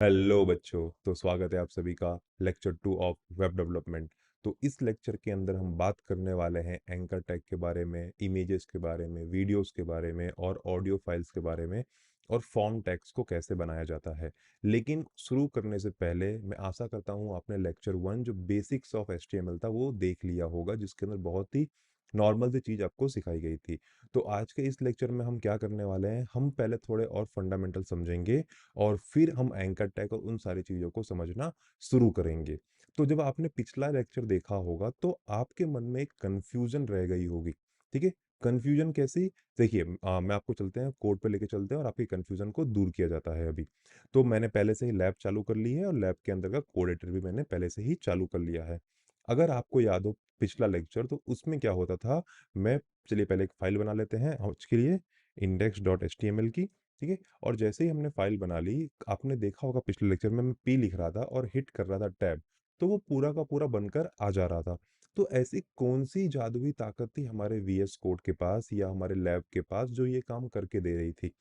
Hello बच्चों, तो स्वागत है आप सभी का लेक्चर 2 ऑफ वेब डेवलपमेंट। तो इस लेक्चर के अंदर हम बात करने वाले हैं एंकर टैग के बारे में, इमेजेस के बारे में, वीडियोस के बारे में और ऑडियो फाइल्स के बारे में और फॉर्म टैग्स को कैसे बनाया जाता है। लेकिन शुरू करने से पहले मैं आशा करता हूँ आपने लेक्चर 1 जो बेसिक्स ऑफ एचटीएमएल था वो देख लिया होगा, जिसके अंदर बहुत ही नॉर्मल सी चीज़ आपको सिखाई गई थी। तो आज के इस लेक्चर में हम क्या करने वाले हैं, हम पहले थोड़े और फंडामेंटल समझेंगे और फिर हम एंकर टैग और उन सारी चीज़ों को समझना शुरू करेंगे। तो जब आपने पिछला लेक्चर देखा होगा तो आपके मन में एक कन्फ्यूजन रह गई होगी। ठीक है, कन्फ्यूजन कैसी? देखिए, मैं आपको चलते हैं कोड पे लेके चलते हैं और आपकी कन्फ्यूजन को दूर किया जाता है अभी। तो मैंने पहले से ही लैब चालू कर ली है और लैब के अंदर का कोड एडिटर भी मैंने पहले से ही चालू कर लिया है। अगर आपको याद हो पिछला लेक्चर, तो उसमें क्या होता था, मैं चलिए पहले एक फाइल बना लेते हैं आज के लिए, index.html की। ठीक है, और जैसे ही हमने फाइल बना ली, आपने देखा होगा पिछले लेक्चर में मैं पी लिख रहा था और हिट कर रहा था टैब, तो वो पूरा का पूरा बनकर आ जा रहा था। तो ऐसी कौन सी जादुई ताकत थी हमारे वीएस कोड के पास या हमारे लैब के पास जो ये काम करके दे रही थी?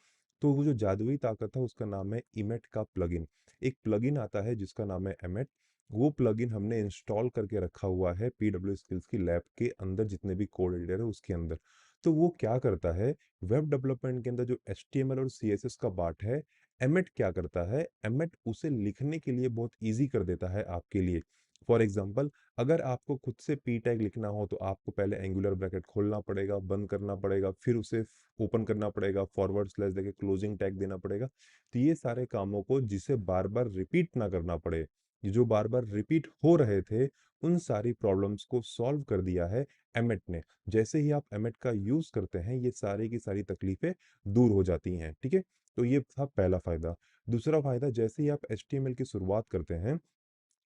तो वो जो जादुई ताकत है उसका नाम है इमेट का प्लगइन। एक प्लगइन आता है जिसका नाम है एमेट। वो प्लगइन हमने इंस्टॉल करके रखा हुआ है पीडब्ल्यू स्किल्स की लैब के अंदर, जितने भी कोड एडिटर है उसके अंदर। तो वो क्या करता है, वेब डेवलपमेंट के अंदर जो एचटीएमएल और सीएसएस का पार्ट है, एमेट क्या करता है, एमेट उसे लिखने के लिए बहुत ईजी कर देता है आपके लिए। फॉर एग्जांपल, अगर आपको खुद से पी टैग लिखना हो तो आपको पहले एंगुलर ब्रैकेट खोलना पड़ेगा, बंद करना पड़ेगा, फिर उसे ओपन करना पड़ेगा, फॉरवर्ड स्लैश देके क्लोजिंग टैग देना पड़ेगा। तो ये सारे कामों को जिसे बार बार रिपीट ना करना पड़े, ये जो बार बार रिपीट हो रहे थे, उन सारी प्रॉब्लम्स को सॉल्व कर दिया है एमेट ने। जैसे ही आप एमेट का यूज करते हैं, ये सारी की सारी तकलीफें दूर हो जाती हैं। ठीक है, तो ये था पहला फायदा। दूसरा फायदा, जैसे ही आप एचटीएमएल की शुरुआत करते हैं,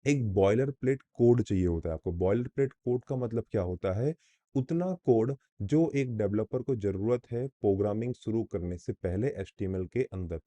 एक बॉयलर प्लेट कोड चाहिए होता है आपको। बॉयलर प्लेट कोड का मतलब क्या होता है, उतना कोड जो एक डेवलपर को जरूरत है प्रोग्रामिंग शुरू करने से पहले एचटीएमएल के अंदर।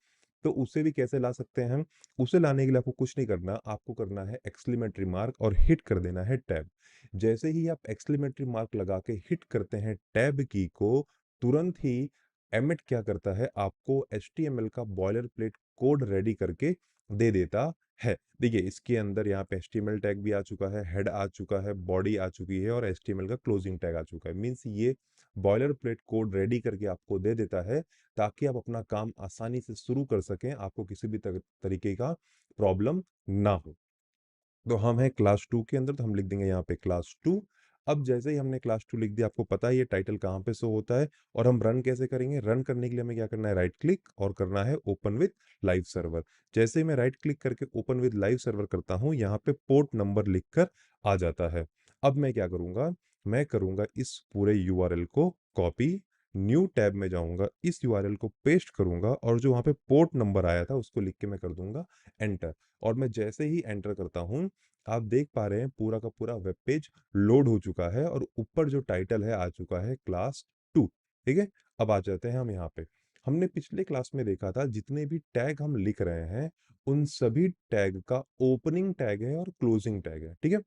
तो उसे भी कैसे ला सकते हैं हम? उसे लाने के लिए आपको कुछ नहीं करना, आपको करना है एक्सक्लेमेटरी मार्क और हिट कर देना है टैब। जैसे ही आप एक्सक्लेमेटरी मार्क लगा के हिट करते हैं टैब की को, तुरंत ही एमिट क्या करता है, आपको एचटीएमएल का बॉयलर प्लेट कोड रेडी करके दे देता है। देखिए, इसके अंदर यहाँ पे एचटीएमएल टैग भी आ चुका है, हेड आ चुका है, बॉडी आ चुकी है और एचटीएमएल का क्लोजिंग टैग आ चुका है। मीन्स ये बॉयलर प्लेट कोड रेडी करके आपको दे देता है, ताकि आप अपना काम आसानी से शुरू कर सकें, आपको किसी भी तरीके का प्रॉब्लम ना हो। तो हम हैं क्लास 2 के अंदर, तो हम लिख देंगे यहाँ पे क्लास 2। अब जैसे ही हमने क्लास 2 लिख दिया, आपको पता है ये टाइटल कहाँ पे शो होता है। और हम रन कैसे करेंगे? रन करने के लिए हमें क्या करना है, राइट क्लिक और करना है ओपन विद लाइव सर्वर। जैसे ही मैं राइट क्लिक करके ओपन विद लाइव सर्वर करता हूँ, यहाँ पे पोर्ट नंबर लिखकर आ जाता है। अब मैं क्या करूँगा, मैं करूँगा इस पूरे यूआरएल को कॉपी, न्यू टैब में जाऊँगा, इस यूआरएल को पेस्ट करूँगा और जो वहाँ पे पोर्ट नंबर आया था उसको लिख के मैं कर दूंगा एंटर। और मैं जैसे ही एंटर करता हूँ, आप देख पा रहे हैं पूरा का पूरा वेब पेज लोड हो चुका है और ऊपर जो टाइटल है आ चुका है क्लास 2। ठीक है, अब आ जाते हैं हम यहाँ पे। हमने पिछले क्लास में देखा था जितने भी टैग हम लिख रहे हैं, उन सभी टैग का ओपनिंग टैग है और क्लोजिंग टैग है। ठीक है,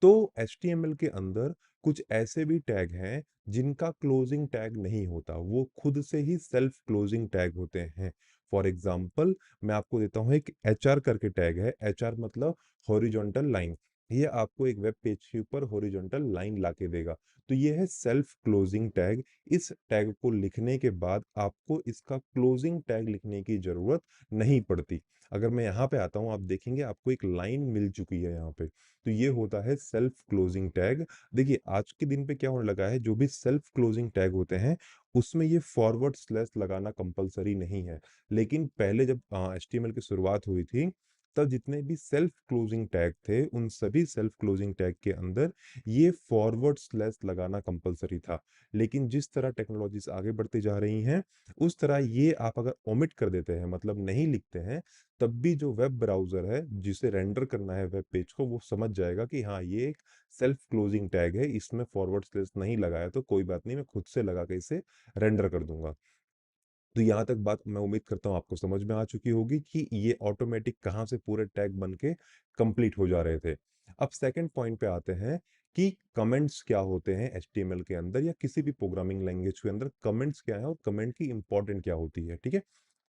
तो HTML के अंदर कुछ ऐसे भी टैग हैं जिनका क्लोजिंग टैग नहीं होता, वो खुद से ही सेल्फ क्लोजिंग टैग होते हैं। फॉर एग्जाम्पल, मैं आपको देता हूँ एक HR करके टैग है। HR मतलब हॉरिजॉन्टल लाइन। ये आपको एक वेब पेज के ऊपर हॉरिजॉन्टल लाइन लाके देगा। तो ये है सेल्फ क्लोजिंग टैग। इस टैग को लिखने के बाद आपको इसका क्लोजिंग टैग लिखने की जरूरत नहीं पड़ती। अगर मैं यहाँ पे आता हूँ, आप देखेंगे आपको एक लाइन मिल चुकी है यहाँ पे, तो ये होता है सेल्फ क्लोजिंग टैग। देखिए, आज के दिन पे क्या होने लगा है, जो भी सेल्फ क्लोजिंग टैग होते हैं उसमें ये फॉरवर्ड स्लैश लगाना कंपलसरी नहीं है। लेकिन पहले जब HTML की शुरुआत हुई थी, तब जितने भी सेल्फ क्लोजिंग टैग थे, उन सभी सेल्फ क्लोजिंग टैग के अंदर ये फॉरवर्ड स्लैश लगाना कंपलसरी था। लेकिन जिस तरह टेक्नोलॉजीज आगे बढ़ती जा रही हैं, उस तरह ये आप अगर ओमिट कर देते हैं, मतलब नहीं लिखते हैं, तब भी जो वेब ब्राउजर है जिसे रेंडर करना है वेब पेज को, वो समझ जाएगा कि हाँ, ये एक सेल्फ क्लोजिंग टैग है, इसमें फॉरवर्ड स्लैश नहीं लगाया, तो कोई बात नहीं, मैं खुद से लगा के इसे रेंडर कर दूंगा। तो यहाँ तक बात मैं उम्मीद करता हूँ आपको समझ में आ चुकी होगी कि ये ऑटोमेटिक कहाँ से पूरे टैग बन के कंप्लीट हो जा रहे थे। अब सेकंड पॉइंट पे आते हैं कि कमेंट्स क्या होते हैं HTML के अंदर या किसी भी प्रोग्रामिंग लैंग्वेज के अंदर, कमेंट्स क्या है और कमेंट की इंपॉर्टेंट क्या होती है। ठीक है,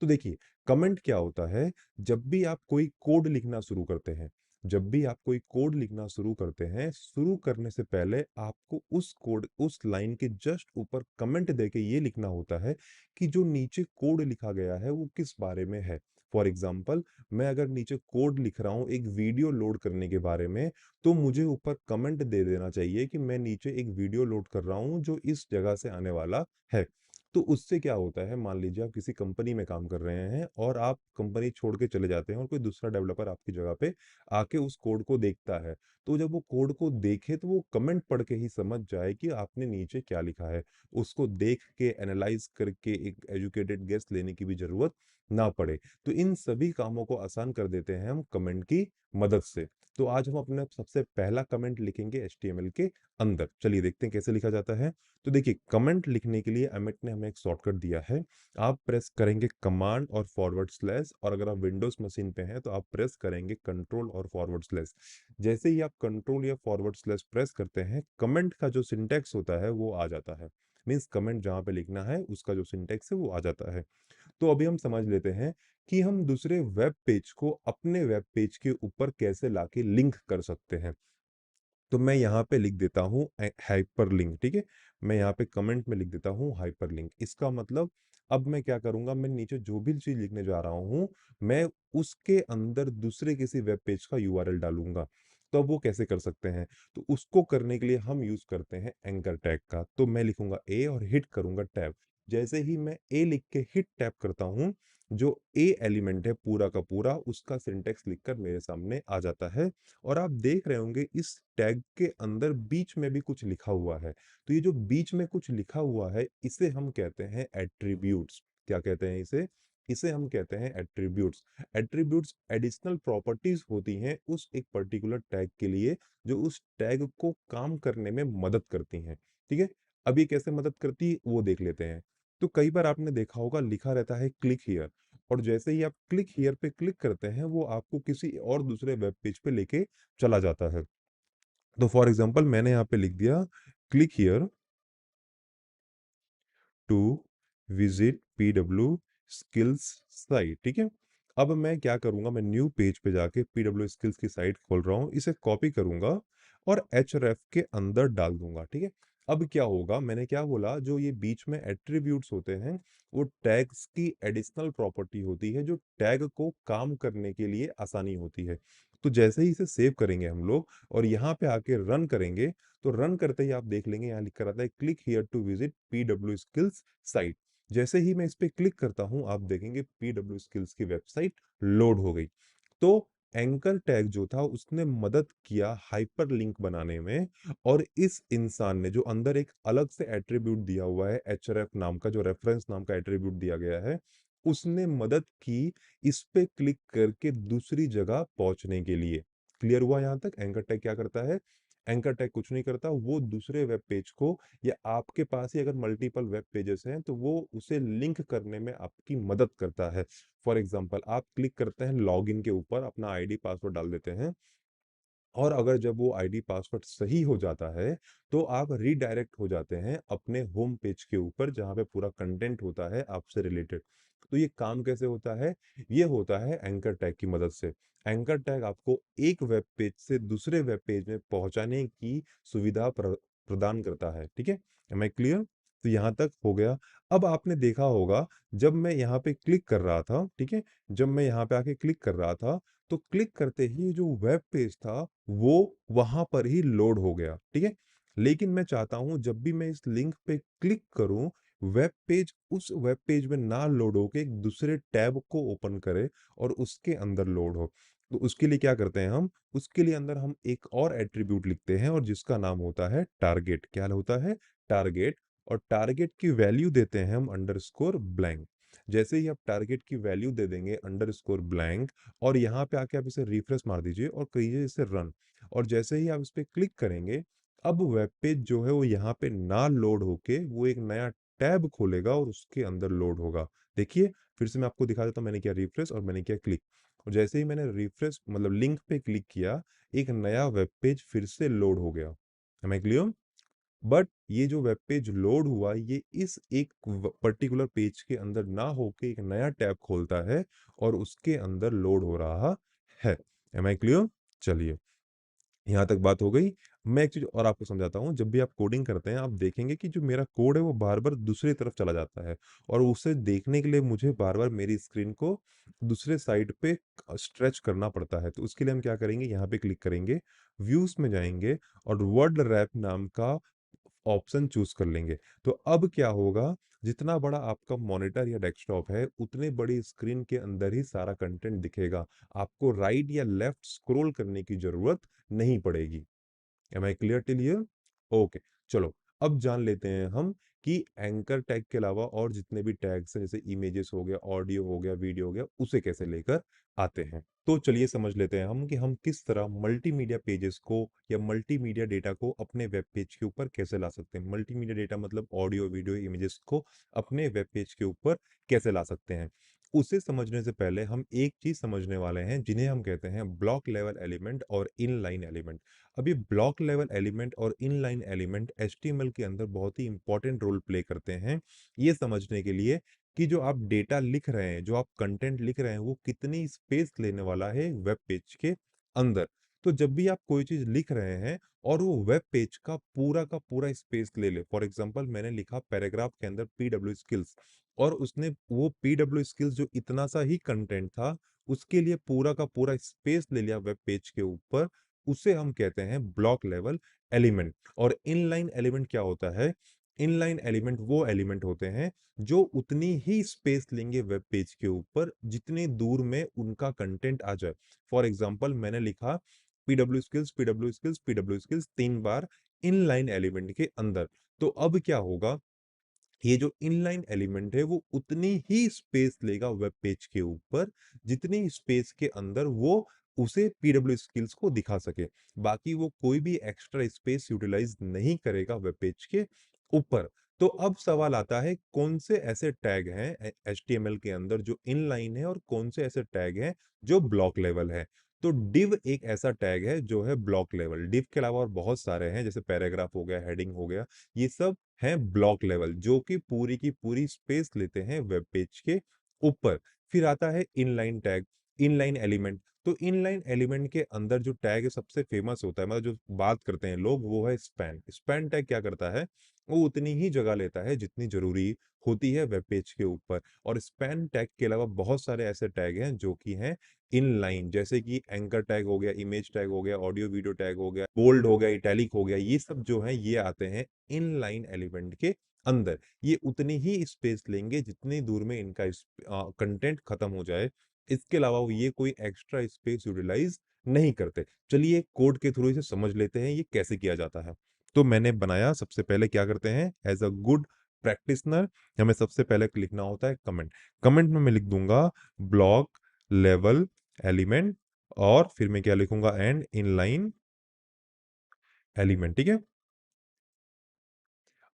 तो देखिए, कमेंट क्या होता है, जब भी आप कोई कोड लिखना शुरू करते हैं, जब भी आप कोई कोड लिखना शुरू करते हैं, शुरू करने से पहले आपको उस कोड, उस लाइन के जस्ट ऊपर कमेंट देके ये लिखना होता है कि जो नीचे कोड लिखा गया है वो किस बारे में है। फॉर एग्जाम्पल, मैं अगर नीचे कोड लिख रहा हूँ एक वीडियो लोड करने के बारे में, तो मुझे ऊपर कमेंट दे देना चाहिए कि मैं नीचे एक वीडियो लोड कर रहा हूँ जो इस जगह से आने वाला है। तो उससे क्या होता है, मान लीजिए आप किसी कंपनी में काम कर रहे हैं और आप कंपनी छोड़ के चले जाते हैं और कोई दूसरा डेवलपर आपकी जगह पे आके उस कोड को देखता है। तो जब वो कोड को देखे तो वो कमेंट पढ़ के ही समझ जाए कि आपने नीचे क्या लिखा है। उसको देख के एनालाइज करके एक एजुकेटेड गेस लेने की भी जरूरत ना पड़े। तो इन सभी कामों को आसान कर देते हैं हम कमेंट की मदद से। तो आज हम अपना सबसे पहला कमेंट लिखेंगे एचटीएमएल के अंदर। चलिए देखते हैं कैसे लिखा जाता है। तो देखिए, कमेंट लिखने के लिए एमिट ने हमें एक शॉर्टकट दिया है। आप प्रेस करेंगे कमांड और फॉरवर्ड स्लैश, और अगर आप विंडोज मशीन पे हैं तो आप प्रेस करेंगे कंट्रोल और फॉरवर्ड स्लैश। जैसे ही आप कंट्रोल या फॉरवर्ड स्लैश प्रेस करते हैं, कमेंट का जो सिंटेक्स होता है वो आ जाता है। मीन्स कमेंट जहाँ पे लिखना है उसका जो सिंटेक्स है वो आ जाता है। तो अभी हम समझ लेते हैं कि हम दूसरे वेब पेज को अपने वेब पेज के ऊपर कैसे लाके लिंक कर सकते हैं। तो मैं यहाँ पे लिख देता हूँ हाइपरलिंक, ठीक है। मैं यहाँ पे कमेंट में लिख देता हूँ हाइपरलिंक। इसका मतलब अब मैं क्या करूंगा, मैं नीचे जो भी चीज लिखने जा रहा हूँ, मैं उसके अंदर दूसरे किसी वेब पेज का यूआरएल डालूंगा। तो अब वो कैसे कर सकते हैं, तो उसको करने के लिए हम यूज करते हैं एंकर टैग का। तो मैं लिखूंगा ए और हिट करूंगा टैब। जैसे ही मैं ए लिख के हिट टैप करता हूँ, जो ए एलिमेंट है पूरा का पूरा, उसका सिंटेक्स लिखकर मेरे सामने आ जाता है। और आप देख रहे होंगे इस टैग के अंदर बीच में भी कुछ लिखा हुआ है। तो ये जो बीच में कुछ लिखा हुआ है, इसे हम कहते हैं एट्रीब्यूट्स। क्या कहते हैं इसे, इसे हम कहते हैं एट्रीब्यूट्स। एट्रीब्यूट्स एडिशनल प्रॉपर्टीज होती हैं उस एक पर्टिकुलर टैग के लिए, जो उस टैग को काम करने में मदद करती हैं। ठीक है, अब ये कैसे मदद करती है वो देख लेते हैं। तो कई बार आपने देखा होगा लिखा रहता है क्लिक हियर, और जैसे ही आप क्लिक हियर पे क्लिक करते हैं वो आपको किसी और दूसरे वेब पेज पे लेके चला जाता है। तो फॉर एग्जांपल मैंने यहाँ पे लिख दिया click here to visit PW skills site, ठीक है। अब मैं क्या करूंगा, मैं न्यू पेज पे जाके पीडब्ल्यू स्किल्स की साइट खोल रहा हूँ, इसे कॉपी करूंगा और एचरेफ के अंदर डाल दूंगा, ठीक है। अब क्या होगा, मैंने क्या बोला, जो ये बीच में एट्रीब्यूट्स होते हैं वो टैग्स की एडिशनल प्रॉपर्टी होती है, जो टैग को काम करने के लिए आसानी होती है। तो जैसे ही इसे सेव करेंगे हम लोग और यहाँ पे आके रन करेंगे, तो रन करते ही आप देख लेंगे यहाँ लिखा रहता है click here to visit PW skills site. जैसे ही मैं इस पे क्लिक करता हूं, आप देखेंगे पीडब्ल्यू स्किल्स की वेबसाइट लोड हो गई। तो एंकर टैग जो था उसने मदद किया हाइपर लिंक बनाने में। और इस इंसान ने जो अंदर एक अलग से एट्रीब्यूट दिया हुआ है, एचआरएफ नाम का, जो रेफरेंस नाम का एट्रीब्यूट दिया गया है, उसने मदद की इस पे क्लिक करके दूसरी जगह पहुंचने के लिए। क्लियर हुआ यहां तक एंकर टैग क्या करता है। एंकर टैग कुछ नहीं करता, वो दूसरे वेब पेज को, या आपके पास ही अगर मल्टीपल वेब पेजेस हैं तो वो उसे लिंक करने में आपकी मदद करता है। फॉर एग्जांपल, आप क्लिक करते हैं लॉगिन के ऊपर, अपना आईडी पासवर्ड डाल देते हैं, और अगर जब वो आईडी पासवर्ड सही हो जाता है तो आप रीडायरेक्ट हो जाते हैं अपने होम पेज के ऊपर, जहाँ पे पूरा कंटेंट होता है आपसे रिलेटेड। तो ये काम कैसे होता है, ये होता है एंकर टैग की मदद से। एंकर टैग आपको एक वेब पेज से दूसरे वेब पेज में पहुंचाने की सुविधा प्रदान करता है, ठीक है। Am I clear. तो यहाँ तक हो गया। अब आपने देखा होगा, जब मैं यहाँ पे क्लिक कर रहा था, ठीक है, जब मैं यहाँ पे आके क्लिक कर रहा था, तो क्लिक करते ही जो वेब पेज था वो वहां पर ही लोड हो गया, ठीक है। लेकिन मैं चाहता हूं जब भी मैं इस लिंक पे क्लिक करूं, वेब पेज उस वेब पेज में ना लोड होके एक दूसरे टैब को ओपन करे और उसके अंदर लोड हो। तो उसके लिए क्या करते हैं हम, उसके लिए अंदर हम एक और एट्रीब्यूट लिखते हैं और जिसका नाम होता है टारगेट। क्या होता है, टारगेट। और टारगेट की वैल्यू देते हैं हम अंडरस्कोर ब्लैंक। जैसे ही आप टारगेट की वैल्यू दे देंगे अंडरस्कोर ब्लैंक, और यहाँ पे आके आप इसे रिफ्रेश मार दीजिए और करिए इसे रन। और जैसे ही आप इस पे क्लिक करेंगे, अब वेब पेज जो है वो यहाँ पे ना लोड होके वो एक नया टैब खोलेगा और उसके अंदर लोड होगा। देखिए, फिर से मैं आपको दिखा देता हूँ, मैंने किया रिफ्रेश और मैंने किया क्लिक, और जैसे ही मैंने रिफ्रेश मतलब लिंक पे क्लिक किया, एक नया वेब पेज फिर से लोड हो गया। Am I clear? बट ये जो वेब पेज लोड हुआ ये इस एक पर्टिकुलर पेज के अंदर ना होके एक नया टैब खोलता है और उसके अंदर लोड हो रहा है। Am I clear? चलिए, यहाँ तक बात हो गई। मैं एक चीज़ और आपको समझाता हूँ, जब भी आप कोडिंग करते हैं, आप देखेंगे कि जो मेरा कोड है वो बार-बार दूसरी तरफ चला जाता है और उसे देखने के लिए मुझे बार-बार मेरी स्क्रीन को दूसरे साइड पे स्ट्रेच करना पड़ता है। तो उसके लिए हम क्या करेंगे, यहाँ पे क्लिक करेंगे, व्यूज़ में जाएँगे और वर्ड रैप नाम का ऑप्शन चूज़ कर लेंगे। तो अब क्या होगा, जितना बड़ा आपका मॉनिटर या डेस्कटॉप है, उतनी बड़ी स्क्रीन के अंदर ही सारा कंटेंट दिखेगा। आपको राइट या लेफ्ट स्क्रॉल करने की ज़रूरत नहीं पड़ेगी। Am I clear till here? Okay, चलो अब जान लेते हैं हम कि एंकर टैग के अलावा और जितने भी टैग्स हैं, जैसे इमेजेस हो गया, ऑडियो हो गया, वीडियो हो गया, उसे कैसे लेकर आते हैं। तो चलिए समझ लेते हैं हम कि हम किस तरह मल्टीमीडिया पेजेस को या मल्टीमीडिया डेटा को अपने वेब पेज के ऊपर कैसे ला सकते हैं। मल्टीमीडिया डेटा मतलब ऑडियो, वीडियो, इमेजेस को अपने वेब पेज के ऊपर कैसे ला सकते हैं। उसे समझने से पहले हम एक चीज समझने वाले हैं, जिन्हें हम कहते हैं ब्लॉक लेवल एलिमेंट और इनलाइन एलिमेंट। अभी ब्लॉक लेवल एलिमेंट और इनलाइन एलिमेंट एचटीएमएल के अंदर बहुत ही इंपॉर्टेंट रोल प्ले करते हैं, ये समझने के लिए कि जो आप डेटा लिख रहे हैं, जो आप कंटेंट लिख रहे हैं, वो कितनी स्पेस लेने वाला है वेब पेज के अंदर। तो जब भी आप कोई चीज लिख रहे हैं और वो वेब पेज का पूरा स्पेस ले ले, फॉर एग्जांपल मैंने लिखा पैराग्राफ के अंदर पीडब्ल्यू स्किल्स और उसने वो पीडब्ल्यू स्किल्स जो इतना सा ही कंटेंट था, उसके लिए पूरा का पूरा स्पेस ले लिया वेब पेज के ऊपर, उसे हम कहते हैं ब्लॉक लेवल एलिमेंट। और इनलाइन एलिमेंट क्या होता है? इनलाइन एलिमेंट वो एलिमेंट होते हैं जो उतनी ही स्पेस लेंगे वेब पेज के ऊपर जितनी दूर में उनका कंटेंट आ जाए। फॉर एग्जांपल मैंने लिखा PW skills, PW skills, PW skills 3 बार इनलाइन एलिमेंट के अंदर। तो अब क्या होगा, ये जो इनलाइन एलिमेंट है वो उतनी ही स्पेस लेगा वेब पेज के ऊपर जितनी स्पेस के अंदर वो उसे पीडब्ल्यू स्किल्स को दिखा सके। बाकी वो कोई भी एक्स्ट्रा स्पेस यूटिलाइज नहीं करेगा वेब पेज के ऊपर। तो अब सवाल आता है, कौन से ऐसे टैग हैं एचटीएमएल के अंदर जो इनलाइन है और कौन से ऐसे टैग हैं जो ब्लॉक लेवल है। तो डिव एक ऐसा टैग है जो है ब्लॉक लेवल। डिव के अलावा और बहुत सारे हैं, जैसे पैराग्राफ हो गया, हेडिंग हो गया, ये सब हैं ब्लॉक लेवल जो कि पूरी की पूरी स्पेस लेते हैं वेब पेज के ऊपर। फिर आता है इनलाइन टैग, इनलाइन एलिमेंट। तो इनलाइन एलिमेंट के अंदर जो टैग है सबसे फेमस होता है, मतलब जो बात करते हैं लोग, वो है स्पैन। स्पैन टैग क्या करता है, वो उतनी ही जगह लेता है जितनी जरूरी होती है वेब पेज के ऊपर। और स्पैन टैग के अलावा बहुत सारे ऐसे टैग हैं जो कि हैं इनलाइन, जैसे कि एंकर टैग हो गया, इमेज टैग हो गया, ऑडियो वीडियो टैग हो गया, बोल्ड हो गया, इटैलिक हो गया, ये सब जो है ये आते हैं इनलाइन एलिमेंट के अंदर। ये उतनी ही स्पेस लेंगे जितनी दूर में इनका कंटेंट खत्म हो जाए। इसके अलावा वो ये कोई एक्स्ट्रा स्पेस यूटिलाइज नहीं करते। चलिए कोड के थ्रू इसे समझ लेते हैं ये कैसे किया जाता है। तो मैंने बनाया, सबसे पहले क्या करते हैं, एज अ गुड प्रैक्टिसनर हमें सबसे पहले लिखना होता है कमेंट। कमेंट में मैं लिख दूंगा ब्लॉक लेवल एलिमेंट और फिर मैं क्या लिखूंगा, एंड इनलाइन एलिमेंट। ठीक है,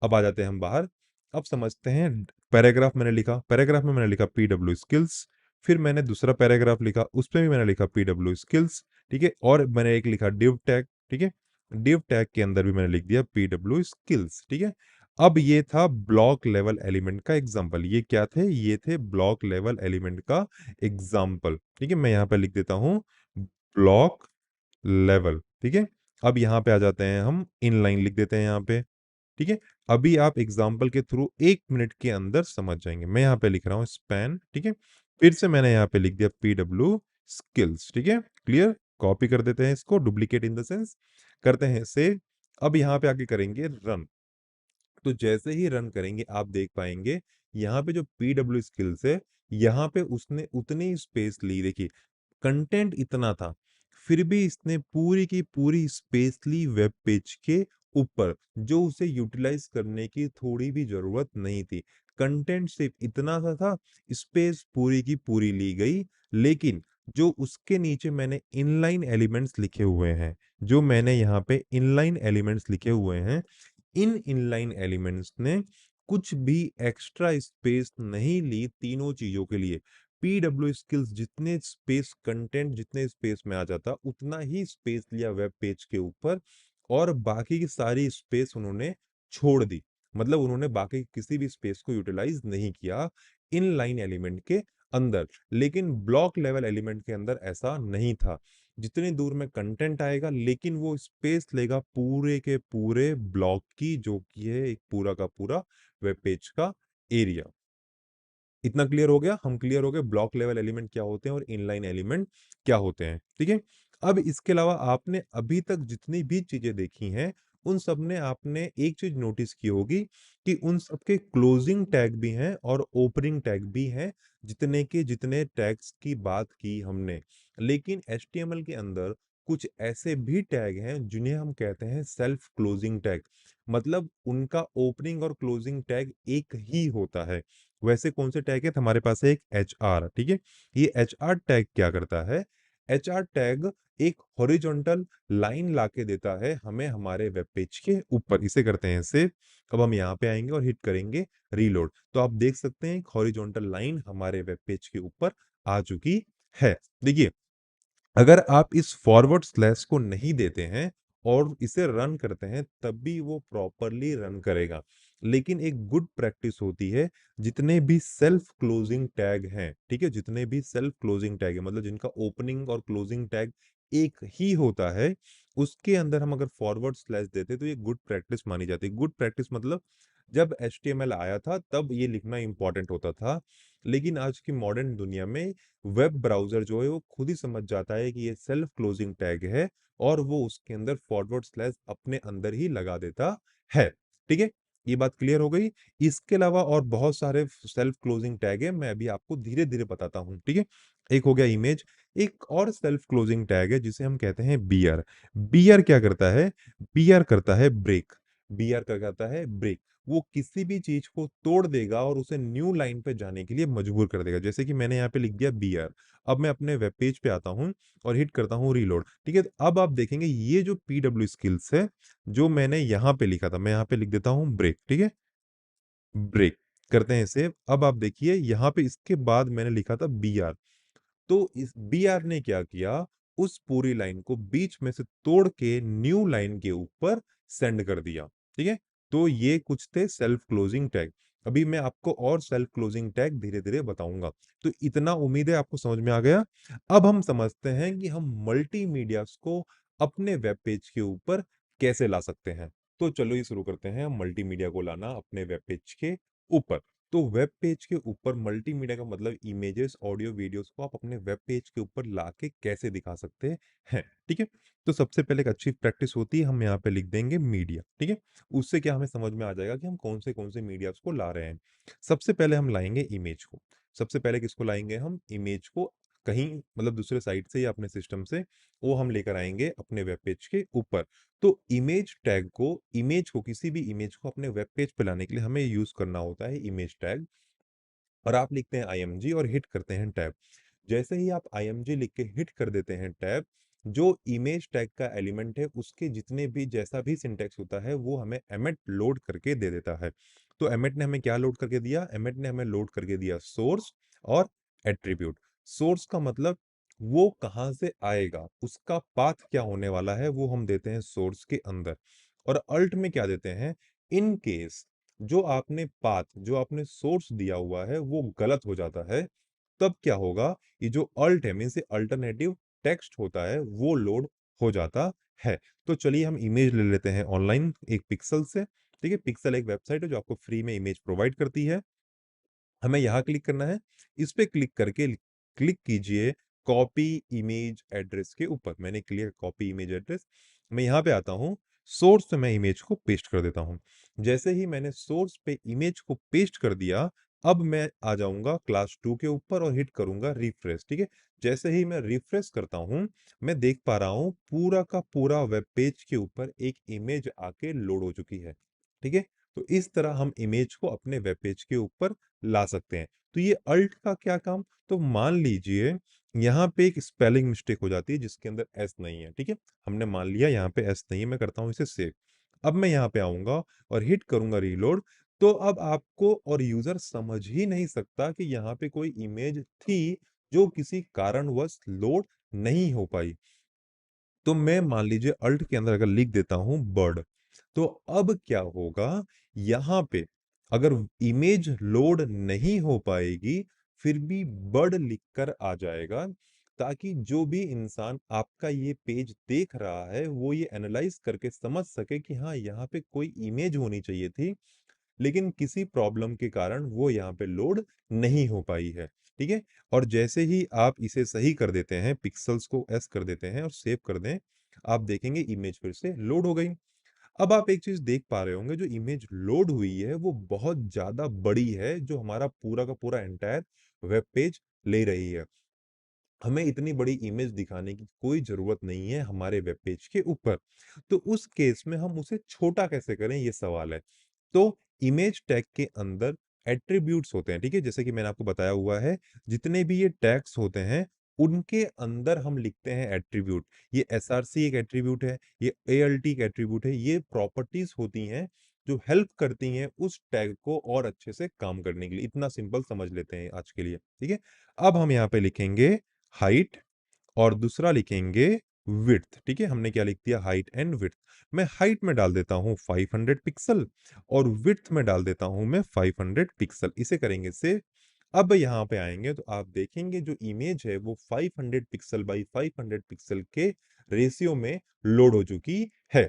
अब आ जाते हैं हम बाहर। अब समझते हैं, पैराग्राफ मैंने लिखा, पैराग्राफ में मैंने लिखा पीडब्ल्यू स्किल्स। फिर मैंने दूसरा पैराग्राफ लिखा, उसमें भी मैंने लिखा पीडब्ल्यू स्किल्स। ठीक है, और मैंने एक लिखा डिव टैग। ठीक है, डिव टैग के अंदर भी मैंने लिख दिया पीडब्ल्यू स्किल्स। ठीक है, अब ये था ब्लॉक लेवल एलिमेंट का एग्जाम्पल। ये क्या थे, ये थे ब्लॉक लेवल एलिमेंट का एग्जाम्पल। ठीक है, मैं यहाँ पे लिख देता हूँ ब्लॉक लेवल। ठीक है, अब यहाँ पे आ जाते हैं हम, इनलाइन लिख देते हैं यहाँ पे। ठीक है, अभी आप एग्जाम्पल के थ्रू 1 मिनट के अंदर समझ जाएंगे। मैं यहाँ पे लिख रहा हूँ स्पैन। ठीक है, फिर से मैंने यहाँ पे लिख दिया पीडब्ल्यू स्किल्स। ठीक है, क्लियर। कॉपी कर देते हैं इसको, डुप्लीकेट इन द सेंस, करते हैं सेव। अब यहाँ पे आके करेंगे रन। तो जैसे ही रन करेंगे आप देख पाएंगे यहाँ पे जो पीडब्ल्यू स्किल्स है, यहाँ पे उसने उतनी स्पेस ली। देखिए कंटेंट इतना था, फिर भी इसने पूरी की पूरी स्पेस ली वेब पेज के ऊपर, जो उसे यूटिलाइज करने की थोड़ी भी जरूरत नहीं थी। कंटेंट सिर्फ इतना सा था, स्पेस पूरी की पूरी ली गई। लेकिन जो उसके नीचे मैंने इनलाइन एलिमेंट्स लिखे हुए हैं, जो मैंने यहाँ पे इनलाइन एलिमेंट्स लिखे हुए हैं, इन इनलाइन एलिमेंट्स ने कुछ भी एक्स्ट्रा स्पेस नहीं ली तीनों चीजों के लिए। पीडब्ल्यू स्किल्स जितने स्पेस, कंटेंट जितने स्पेस में आ जाता उतना ही स्पेस लिया वेब पेज के ऊपर, और बाकी की सारी स्पेस उन्होंने छोड़ दी। मतलब उन्होंने बाकी किसी भी स्पेस को यूटिलाइज नहीं किया इन लाइन एलिमेंट के अंदर। लेकिन ब्लॉक लेवल एलिमेंट के अंदर ऐसा नहीं था। जितनी दूर में कंटेंट आएगा लेकिन वो स्पेस लेगा पूरे के पूरे ब्लॉक की, जो कि है एक पूरा का पूरा वेब पेज का एरिया। इतना क्लियर हो गया? हम क्लियर हो गए ब्लॉक लेवल एलिमेंट क्या होते हैं और इनलाइन एलिमेंट क्या होते हैं। ठीक है। अब इसके अलावा आपने अभी तक जितनी भी चीजें देखी हैं उन सब ने आपने एक चीज नोटिस की होगी कि उन सब के क्लोजिंग टैग भी हैं और ओपनिंग टैग भी हैं, जितने के जितने टैग्स की बात की हमने। लेकिन HTML के अंदर कुछ ऐसे भी टैग हैं जिन्हें हम कहते हैं सेल्फ क्लोजिंग टैग। मतलब उनका ओपनिंग और क्लोजिंग टैग एक ही होता है। वैसे कौन से टैग है? तो हमारे पास है एक HR। ठीक है। ये HR टैग क्या करता है? HR टैग एक हॉरिजॉन्टल लाइन लाके देता है हमें हमारे वेब पेज के ऊपर। इसे करते हैं सेव। अब हम यहाँ पे आएंगे और हिट करेंगे रीलोड, तो आप देख सकते हैं एक हॉरिजॉन्टल लाइन हमारे वेब पेज के ऊपर आ चुकी है। देखिए, अगर आप इस फॉरवर्ड स्लैश को नहीं देते हैं और इसे रन करते हैं तब भी वो प्रॉपरली रन करेगा। लेकिन एक गुड प्रैक्टिस होती है, जितने भी सेल्फ क्लोजिंग टैग हैं, ठीक है, जितने भी सेल्फ क्लोजिंग टैग है मतलब जिनका ओपनिंग और क्लोजिंग टैग एक ही होता है, उसके अंदर हम अगर फॉरवर्ड स्लैश देते तो ये गुड प्रैक्टिस मानी जाती है। गुड प्रैक्टिस मतलब जब HTML आया था तब ये लिखना इंपॉर्टेंट होता था, लेकिन आज की मॉडर्न दुनिया में वेब ब्राउजर जो है वो खुद ही समझ जाता है कि ये सेल्फ क्लोजिंग टैग है और वो उसके अंदर फॉरवर्ड स्लैश अपने अंदर ही लगा देता है। ठीक है। ये बात क्लियर हो गई। इसके अलावा और बहुत सारे सेल्फ क्लोजिंग टैग है, मैं अभी आपको धीरे धीरे बताता हूँ। ठीक है। एक हो गया इमेज। एक और सेल्फ क्लोजिंग टैग है जिसे हम कहते हैं बियर। बियर क्या करता है? बियर करता है ब्रेक। बियर क्या करता है? ब्रेक। वो किसी भी चीज को तोड़ देगा और उसे न्यू लाइन पे जाने के लिए मजबूर कर देगा। जैसे कि मैंने यहाँ पे लिख दिया बियर। अब मैं अपने वेब पेज पे आता हूँ और हिट करता हूँ रीलोड। ठीक है। तो अब आप देखेंगे ये जो PW स्किल्स है जो मैंने यहाँ पे लिखा था, मैं यहाँ पे लिख देता हूँ ब्रेक। ठीक है। ब्रेक करते हैं सेव। अब आप देखिए यहाँ पे इसके बाद मैंने लिखा था BR। तो इस BR ने क्या किया? उस पूरी लाइन को बीच में से तोड़ के न्यू लाइन के ऊपर सेंड कर दिया। ठीक है। तो ये कुछ थे सेल्फ क्लोजिंग टैग। अभी मैं आपको और सेल्फ क्लोजिंग टैग धीरे धीरे बताऊंगा। तो इतना उम्मीद है आपको समझ में आ गया। अब हम समझते हैं कि हम मल्टीमीडिया को अपने वेब पेज के ऊपर कैसे ला सकते हैं। तो चलो ये शुरू करते हैं, मल्टीमीडिया को लाना अपने वेब पेज के ऊपर। तो वेब पेज के ऊपर मल्टीमीडिया का मतलब इमेजेस, ऑडियो, वीडियोस को आप अपने वेब पेज के ऊपर लाके कैसे दिखा सकते हैं। ठीक है। तो सबसे पहले एक अच्छी प्रैक्टिस होती है, हम यहाँ पे लिख देंगे मीडिया। ठीक है। उससे क्या हमें समझ में आ जाएगा कि हम कौन से मीडियास को ला रहे हैं। सबसे पहले हम लाएंगे इमेज को। सबसे पहले किसको लाएंगे? हम इमेज को कहीं मतलब दूसरे साइट से या अपने सिस्टम से वो हम लेकर आएंगे अपने वेब पेज के ऊपर। तो इमेज को किसी भी इमेज को अपने वेब पेज पे लाने के लिए हमें यूज करना होता है इमेज टैग। और आप लिखते हैं IMG और हिट करते हैं टैब। जैसे ही आप IMG लिख के हिट कर देते हैं टैब, जो इमेज टैग का एलिमेंट है उसके जितने भी जैसा भी सिंटेक्स होता है वो हमें एमेट लोड करके दे देता है। तो एमेट ने हमें क्या लोड करके दिया? एमेट ने हमें लोड करके दिया सोर्स और एट्रीब्यूट। सोर्स का मतलब वो कहाँ से आएगा, उसका पाथ क्या होने वाला है वो हम देते हैं सोर्स के अंदर। और अल्ट में क्या देते हैं? इन केस जो आपने सोर्स दिया हुआ है वो गलत हो जाता है, तब क्या होगा? ये जो अल्ट है मीन से अल्टरनेटिव टेक्स्ट होता है वो लोड हो जाता है। तो चलिए हम इमेज ले लेते हैं ऑनलाइन एक पिक्सल से। ठीक है। पिक्सल एक वेबसाइट है जो आपको फ्री में इमेज प्रोवाइड करती है। हमें यहाँ क्लिक करना है। इस पे क्लिक करके क्लिक कीजिए कॉपी इमेज एड्रेस के ऊपर। मैंने क्लियर कॉपी इमेज एड्रेस। मैं यहाँ पे आता हूँ, सोर्स से मैं इमेज को पेस्ट कर देता हूँ। जैसे ही मैंने सोर्स पे इमेज को पेस्ट कर दिया, अब मैं आ जाऊंगा क्लास 2 के ऊपर और हिट करूंगा रिफ्रेश। ठीक है। जैसे ही मैं रिफ्रेश करता हूँ, मैं देख पा रहा हूँ पूरा का पूरा वेब पेज के ऊपर एक इमेज आके लोड हो चुकी है। ठीक है। तो इस तरह हम इमेज को अपने वेब पेज के ऊपर ला सकते हैं। तो ये अल्ट का क्या काम? तो मान लीजिए यहाँ पे एक स्पेलिंग मिस्टेक हो जाती है जिसके अंदर एस नहीं है। ठीक है। हमने मान लिया यहाँ पे एस नहीं है, मैं करता हूँ इसे सेव। अब मैं यहाँ पे आऊंगा और हिट करूंगा रीलोड। तो अब आपको और यूजर समझ ही नहीं सकता कि यहाँ पे कोई इमेज थी जो किसी कारणवश लोड नहीं हो पाई। तो मैं मान लीजिए अल्ट के अंदर अगर लिख देता हूं बर्ड, तो अब क्या होगा, यहाँ पे अगर इमेज लोड नहीं हो पाएगी, फिर भी बर्ड लिखकर आ जाएगा, ताकि जो भी इंसान आपका ये पेज देख रहा है वो ये एनालाइज करके समझ सके कि हाँ, यहाँ पे कोई इमेज होनी चाहिए थी, लेकिन किसी प्रॉब्लम के कारण वो यहाँ पे लोड नहीं हो पाई है। ठीक है। और जैसे ही आप इसे सही कर देते हैं, पिक्सल्स को एस कर देते हैं और सेव कर दें, आप देखेंगे इमेज फिर से लोड हो गई। अब आप एक चीज देख पा रहे होंगे, जो इमेज लोड हुई है वो बहुत ज्यादा बड़ी है, जो हमारा पूरा का पूरा एंटायर वेब पेज ले रही है। हमें इतनी बड़ी इमेज दिखाने की कोई जरूरत नहीं है हमारे वेब पेज के ऊपर। तो उस केस में हम उसे छोटा कैसे करें, ये सवाल है। तो इमेज टैग के अंदर एट्रीब्यूट्स होते हैं, ठीक है, जैसे कि मैंने आपको बताया हुआ है, जितने भी ये टैग्स होते हैं उनके अंदर हम लिखते हैं एट्रीब्यूट। ये एसआरसी एक एट्रीब्यूट है, ये एएलटी एक एट्रीब्यूट है। ये प्रॉपर्टीज होती हैं जो हेल्प करती हैं उस टैग को और अच्छे से काम करने के लिए। इतना सिंपल समझ लेते हैं आज के लिए, ठीक है। अब हम यहाँ पे लिखेंगे हाइट, और दूसरा लिखेंगे विड्थ। ठीक है, हमने क्या लिख दिया, हाइट एंड विड्थ। मैं हाइट में डाल देता हूं 500 पिक्सल, और विड्थ में डाल देता हूं मैं 500 पिक्सल। इसे करेंगे सेव। अब यहाँ पे आएंगे तो आप देखेंगे जो इमेज है वो 500 पिक्सल बाई 500 पिक्सल के रेशियो में लोड हो चुकी है।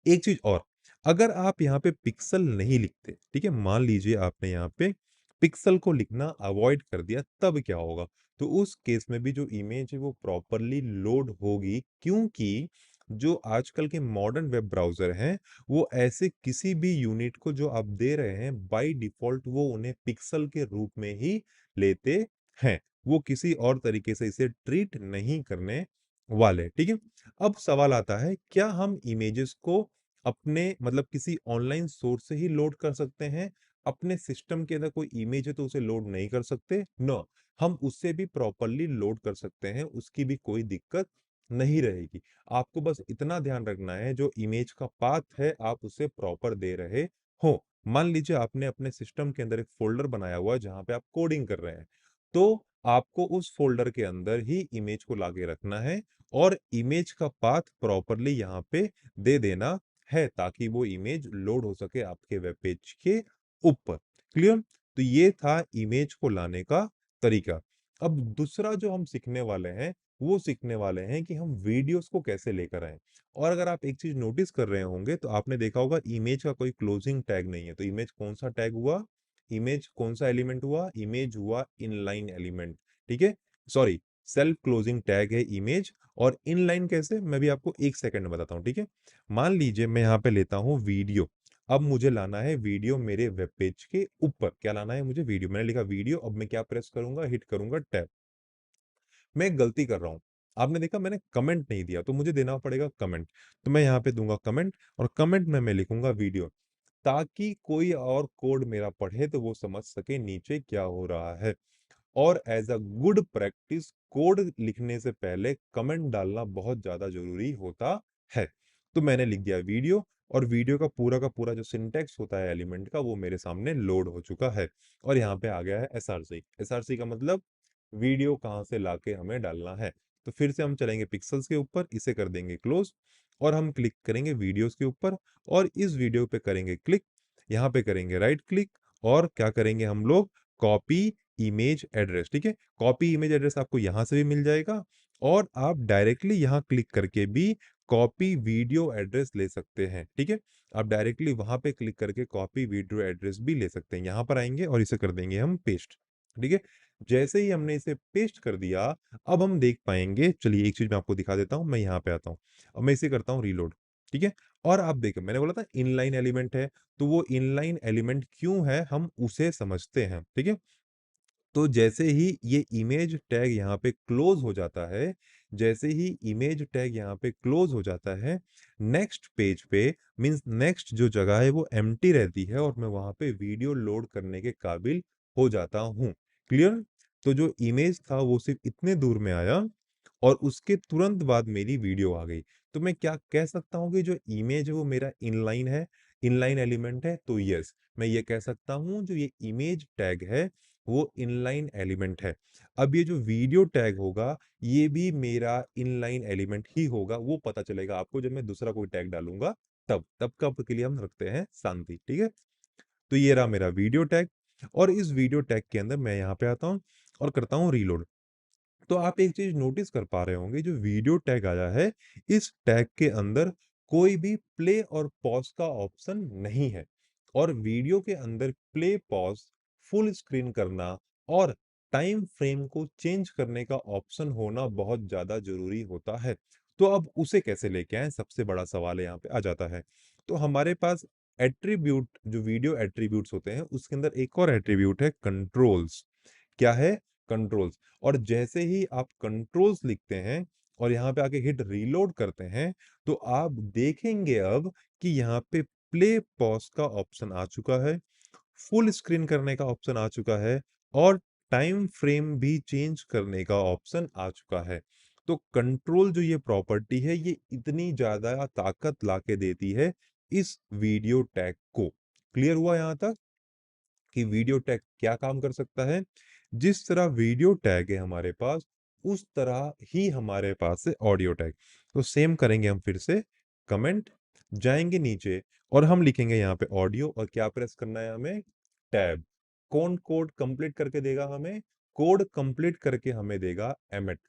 एक चीज और, अगर आप यहाँ पे पिक्सल नहीं लिखते, ठीक है, मान लीजिए आपने यहाँ पे पिक्सल को लिखना अवॉइड कर दिया, तब क्या होगा? तो उस केस में भी जो इमेज है वो प्रॉपरली लोड होगी, क्योंकि जो आजकल के मॉडर्न वेब ब्राउजर हैं वो ऐसे किसी भी यूनिट को जो आप दे रहे हैं बाय डिफॉल्ट वो उन्हें पिक्सल के रूप में ही लेते हैं। वो किसी और तरीके से इसे ट्रीट नहीं करने वाले, ठीक है। अब सवाल आता है, क्या हम इमेजेस को अपने मतलब किसी ऑनलाइन सोर्स से ही लोड कर सकते हैं? अपने सिस्टम के अंदर कोई इमेज है तो उसे लोड नहीं कर सकते? नो, हम उससे भी प्रॉपरली लोड कर सकते हैं, उसकी भी कोई दिक्कत नहीं रहेगी। आपको बस इतना ध्यान रखना है, जो इमेज का पाथ है आप उसे प्रॉपर दे रहे हो। मान लीजिए आपने अपने सिस्टम के अंदर एक फोल्डर बनाया हुआ है जहां पे आप कोडिंग कर रहे हैं, तो आपको उस फोल्डर के अंदर ही इमेज को लाके रखना है, और इमेज का पाथ प्रॉपरली यहाँ पे दे देना है, ताकि वो इमेज लोड हो सके आपके वेब पेज के ऊपर। क्लियर? तो ये था इमेज को लाने का तरीका। अब दूसरा जो हम सीखने वाले हैं, वो सीखने वाले हैं कि हम वीडियोस को कैसे लेकर आए। और अगर आप एक चीज नोटिस कर रहे होंगे तो आपने देखा होगा इमेज का कोई क्लोजिंग टैग नहीं है। तो इमेज कौन सा टैग हुआ, इमेज कौन सा एलिमेंट हुआ, इमेज हुआ इनलाइन एलिमेंट। ठीक है, सॉरी, सेल्फ क्लोजिंग टैग है इमेज। और इनलाइन कैसे, मैं भी आपको एक सेकंड में बताता हूँ, ठीक है। मान लीजिए मैं यहाँ पे लेता हूँ वीडियो। अब मुझे लाना है वीडियो मेरे वेब पेज के ऊपर। क्या लाना है मुझे, वीडियो। मैंने लिखा वीडियो, अब मैं क्या प्रेस करूंगा, हिट करूंगा टैब। मैं एक गलती कर रहा हूँ, आपने देखा मैंने कमेंट नहीं दिया, तो मुझे देना पड़ेगा कमेंट। तो मैं यहाँ पे दूंगा कमेंट, और कमेंट में मैं लिखूंगा वीडियो, ताकि कोई और कोड मेरा पढ़े तो वो समझ सके नीचे क्या हो रहा है। और as a good practice, code लिखने से पहले कमेंट डालना बहुत ज्यादा जरूरी होता है। तो मैंने लिख दिया वीडियो, और वीडियो का पूरा जो सिंटेक्स होता है एलिमेंट का, वो मेरे सामने लोड हो चुका है। और यहाँ पे आ गया है एसआरसी। एसआरसी का मतलब वीडियो कहाँ से लाके हमें डालना है। तो फिर से हम चलेंगे पिक्सल्स के ऊपर, इसे कर देंगे क्लोज, और हम क्लिक करेंगे वीडियोस के ऊपर, और इस वीडियो पे करेंगे क्लिक। यहाँ पे करेंगे राइट क्लिक, और क्या करेंगे हम लोग, कॉपी इमेज एड्रेस। ठीक है, कॉपी इमेज एड्रेस आपको यहाँ से भी मिल जाएगा, और आप डायरेक्टली यहाँ क्लिक करके भी कॉपी वीडियो एड्रेस ले सकते हैं। ठीक है, आप डायरेक्टली वहां पे क्लिक करके कॉपी वीडियो एड्रेस भी ले सकते हैं। यहाँ पर आएंगे और इसे कर देंगे हम पेस्ट। ठीक है, जैसे ही हमने इसे पेस्ट कर दिया, अब हम देख पाएंगे, चलिए एक चीज मैं आपको दिखा देता हूं। मैं यहाँ पे आता हूँ, अब मैं इसे करता हूँ रीलोड। ठीक है, और आप देखो मैंने बोला था इनलाइन एलिमेंट है, तो वो इनलाइन एलिमेंट क्यों है हम उसे समझते हैं। ठीक है, तो जैसे ही ये इमेज टैग यहाँ पे क्लोज हो जाता है, जैसे ही इमेज टैग यहाँ पे क्लोज हो जाता है, नेक्स्ट पेज पे, मींस नेक्स्ट जो जगह है वो एम्प्टी रहती है, और मैं वहां पे वीडियो लोड करने के काबिल हो जाता हूँ। क्लियर? तो जो इमेज था वो सिर्फ इतने दूर में आया, और उसके तुरंत बाद मेरी वीडियो आ गई। तो मैं क्या कह सकता हूँ कि जो इमेज है वो मेरा इनलाइन है, इनलाइन एलिमेंट है। तो यस, मैं ये कह सकता हूँ जो ये इमेज टैग है वो इनलाइन एलिमेंट है। अब ये जो वीडियो टैग होगा, ये भी मेरा इनलाइन एलिमेंट ही होगा। वो पता चलेगा आपको जब मैं दूसरा कोई टैग डालूंगा तब तब का के लिए हम रखते हैं शांति। ठीक है, तो ये रहा मेरा वीडियो टैग। और इस वीडियो टैग के अंदर मैं यहाँ पे आता हूँ और करता हूँ रीलोड। तो आप एक चीज नोटिस कर पा रहे होंगे, जो वीडियो टैग आया है, इस टैग के अंदर कोई भी प्ले और पॉज का ऑप्शन नहीं है। और वीडियो के अंदर प्ले पॉज, फुल स्क्रीन करना और टाइम फ्रेम को चेंज करने का ऑप्शन होना बहुत ज्यादा जरूरी होता है। तो अब उसे कैसे लेके आए, सबसे बड़ा सवाल यहाँ पे आ जाता है। तो हमारे पास एट्रीब्यूट, जो वीडियो एट्रीब्यूट्स होते हैं, उसके अंदर एक और एट्रीब्यूट है कंट्रोल्स। क्या है? कंट्रोल्स। और जैसे ही आप कंट्रोल्स लिखते हैं और यहाँ पे आके हिट रीलोड करते हैं, तो आप देखेंगे अब कि यहाँ पे प्ले पॉज का ऑप्शन आ चुका है, फुल स्क्रीन करने का ऑप्शन आ चुका है और टाइम फ्रेम भी चेंज करने का ऑप्शन आ चुका है। तो कंट्रोल जो ये प्रॉपर्टी है, ये इतनी ज्यादा ताकत लाके देती है इस वीडियो टैग को। क्लियर हुआ यहां तक कि वीडियो टैग क्या काम कर सकता है? जिस तरह वीडियो टैग है हमारे पास, उस तरह ही हमारे पास है ऑडियो टैग। तो सेम करेंगे हम फिर से, कमेंट, जाएंगे नीचे और हम लिखेंगे यहाँ पे ऑडियो, और क्या प्रेस करना है हमें? टैब। कौन कोड कंप्लीट करके देगा हमें? कोड कंप्लीट करके हमें देगा एमेट।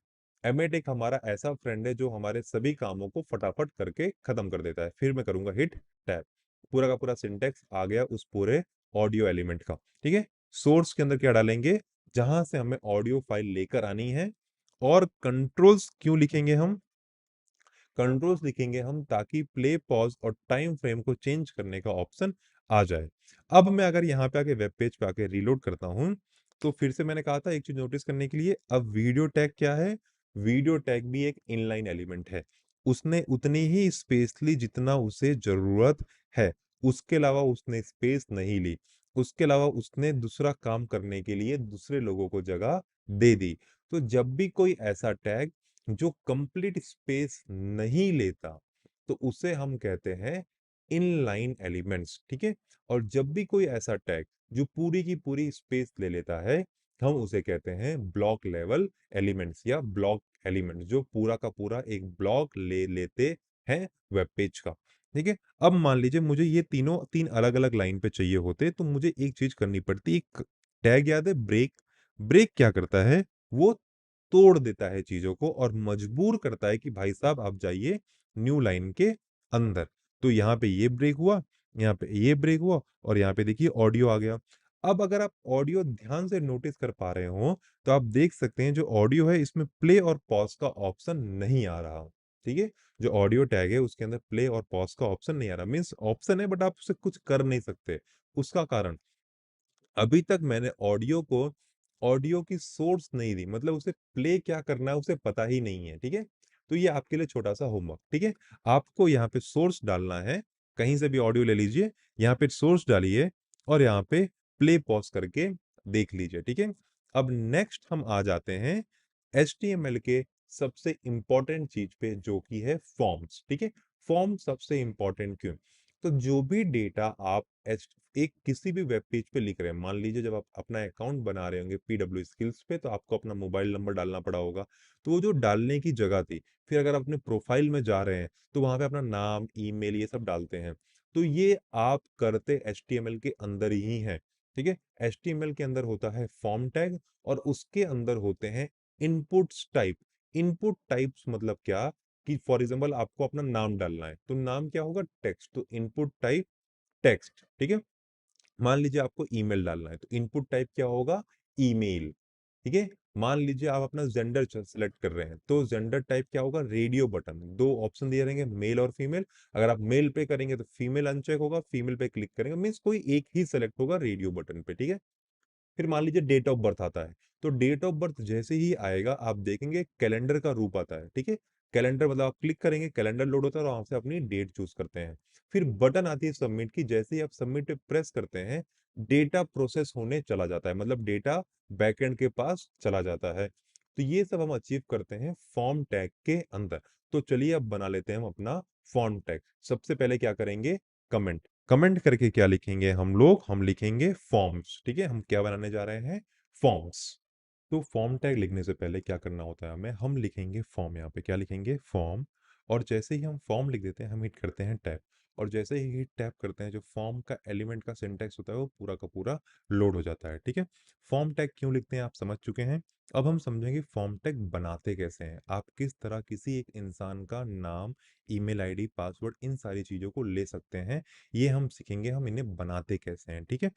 एमेट एक हमारा ऐसा फ्रेंड है जो हमारे सभी कामों को फटाफट करके खत्म कर देता है। फिर मैं करूंगा हिट टैब, पूरा का पूरा सिंटेक्स आ गया उस पूरे ऑडियो एलिमेंट का। ठीक है, सोर्स के अंदर क्या डालेंगे? जहां से हमें ऑडियो फाइल लेकर आनी है। और कंट्रोल्स क्यों लिखेंगे हम? कंट्रोल्स लिखेंगे हम ताकि प्ले पॉज और टाइम फ्रेम को चेंज करने का ऑप्शन आ जाए। अब मैं अगर यहाँ पे आके वेब पेज पे आके रीलोड करता हूँ, तो फिर से मैंने कहा था एक चीज नोटिस करने के लिए, अब वीडियो टैग क्या है? वीडियो टैग भी एक इनलाइन एलिमेंट है। उसने उतनी ही स्पेस ली जितना उसे जरूरत है, उसके अलावा उसने स्पेस नहीं ली। उसके अलावा उसने दूसरा काम करने के लिए दूसरे लोगों को जगह दे दी। तो जब भी कोई ऐसा टैग जो कंप्लीट स्पेस नहीं लेता, तो उसे हम कहते हैं इनलाइन एलिमेंट्स। ठीक है, और जब भी कोई ऐसा टैग जो पूरी की पूरी स्पेस ले लेता है, हम उसे कहते हैं ब्लॉक लेवल एलिमेंट्स या ब्लॉक एलिमेंट्स, जो पूरा का पूरा एक ब्लॉक ले लेते हैं वेब पेज का। ठीक है, अब मान लीजिए मुझे ये तीनों तीन अलग अलग लाइन पे चाहिए होते, तो मुझे एक चीज करनी पड़ती। एक टैग याद है, ब्रेक। ब्रेक क्या करता है? वो तोड़ देता है चीजों को और मजबूर करता है कि भाई साहब आप जाइए न्यू लाइन के अंदर। तो यहाँ पे ये ब्रेक हुआ, यहाँ पे ये ब्रेक हुआ, और यहाँ पे देखिए ऑडियो आ गया। अब अगर आप ऑडियो ध्यान से नोटिस कर पा रहे हो, तो आप देख सकते हैं जो ऑडियो है इसमें प्ले और पॉज का ऑप्शन नहीं आ रहा। ठीक है, जो ऑडियो टैग है उसके अंदर प्ले और पॉज का ऑप्शन नहीं आ रहा, मीन्स ऑप्शन है बट आप उसे कुछ कर नहीं सकते। उसका कारण, अभी तक मैंने ऑडियो की सोर्स नहीं दी, मतलब उसे प्ले क्या करना है उसे पता ही नहीं है। ठीक है, तो ये आपके लिए छोटा सा होमवर्क। ठीक है, आपको यहाँ पे सोर्स डालना है, कहीं से भी ऑडियो ले लीजिए, यहाँ पे सोर्स डालिए और यहाँ पे प्ले पॉज करके देख लीजिए। ठीक है, अब नेक्स्ट हम आ जाते हैं HTML के सबसे इंपॉर्टेंट चीज पे, जो कि है फॉर्म्स। ठीक है, फॉर्म सबसे इंपॉर्टेंट क्यों? तो जो भी डेटा आप एक किसी भी वेब पेज पे लिख रहे हैं, मान लीजिए जब आप अपना अकाउंट बना रहे होंगे PW स्किल्स पे, तो आपको अपना मोबाइल नंबर डालना पड़ा होगा। तो वो जो डालने की जगह थी, फिर अगर अपने प्रोफाइल में जा रहे हैं तो वहां पे अपना नाम, ईमेल, ये सब डालते हैं। तो ये आप करते HTML के अंदर ही है। ठीक है, HTML के अंदर होता है फॉर्म टैग और उसके अंदर होते हैं इनपुट्स टाइप। इनपुट टाइप्स मतलब क्या? कि फॉर एग्जाम्पल आपको अपना नाम डालना है, तो नाम क्या होगा? टेक्स्ट, तो इनपुट टाइप टेक्स्ट। ठीक है, मान लीजिए आपको ईमेल डालना है, तो इनपुट टाइप क्या होगा? ईमेल। ठीक है, मान लीजिए आप अपना जेंडर सेलेक्ट कर रहे हैं, तो जेंडर टाइप क्या होगा? Radio button. दो ऑप्शन दिए रहेंगे, मेल और फीमेल। अगर आप मेल पे करेंगे तो फीमेल अनचेक होगा, फीमेल पे क्लिक करेंगे मीन्स कोई एक ही सेलेक्ट होगा रेडियो बटन पे। ठीक है, फिर मान लीजिए डेट ऑफ बर्थ आता है, तो डेट ऑफ बर्थ जैसे ही आएगा आप देखेंगे कैलेंडर का रूप आता है। ठीक है, कैलेंडर मतलब आप क्लिक करेंगे, कैलेंडर लोड होता है और वहां से अपनी डेट चूज करते हैं। फिर बटन आती है सबमिट की, जैसे ही आप सबमिट पे प्रेस करते हैं, डेटा प्रोसेस होने चला जाता है, मतलब डेटा बैकएंड के पास चला जाता है। तो ये सब हम अचीव करते हैं फॉर्म टैग के अंदर। तो चलिए अब बना लेते हैं हम अपना फॉर्म टैग। सबसे पहले क्या करेंगे? कमेंट। कमेंट करके क्या लिखेंगे हम लोग? हम लिखेंगे फॉर्म्स। ठीक है, हम क्या बनाने जा रहे हैं? फॉर्म्स। तो फॉर्म टैग लिखने से पहले क्या करना होता है हमें? हम लिखेंगे फॉर्म। यहाँ पे क्या लिखेंगे? फॉर्म। और जैसे ही हम फॉर्म लिख देते हैं, हम हिट करते हैं टैब, और जैसे ही हिट टैब करते हैं, जो फॉर्म का एलिमेंट का सिंटैक्स होता है वो पूरा का पूरा लोड हो जाता है। ठीक है, फॉर्म टैग क्यों लिखते हैं आप समझ चुके हैं। अब हम समझेंगे फॉर्म टैग बनाते कैसे हैं, आप किस तरह किसी एक इंसान का नाम, ईमेल आईडी, पासवर्ड, इन सारी चीज़ों को ले सकते हैं, ये हम सीखेंगे हम इन्हें बनाते कैसे हैं। ठीक है,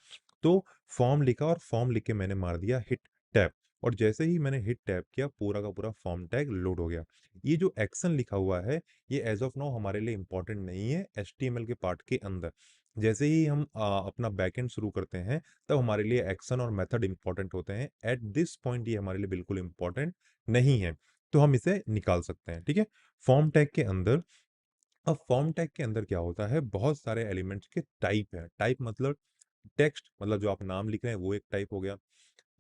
तो फॉर्म लिखा और फॉर्म लिख के मैंने मार दिया हिट टैब, और जैसे ही मैंने हिट टैब किया पूरा का पूरा फॉर्म टैग लोड हो गया। ये जो एक्शन लिखा हुआ है ये एज ऑफ नाउ हमारे लिए इंपॉर्टेंट नहीं है एचटीएमएल के पार्ट के अंदर। जैसे ही हम अपना बैकएंड शुरू करते हैं तब हमारे लिए एक्शन और मेथड इंपॉर्टेंट होते हैं। एट दिस पॉइंट ये हमारे लिए बिल्कुल इंपॉर्टेंट नहीं है, तो हम इसे निकाल सकते हैं। ठीक है, फॉर्म टैग के अंदर, अब फॉर्म टैग के अंदर क्या होता है, बहुत सारे एलिमेंट्स के टाइप है। टाइप मतलब टेक्स्ट, मतलब जो आप नाम लिख रहे हैं वो एक टाइप हो गया,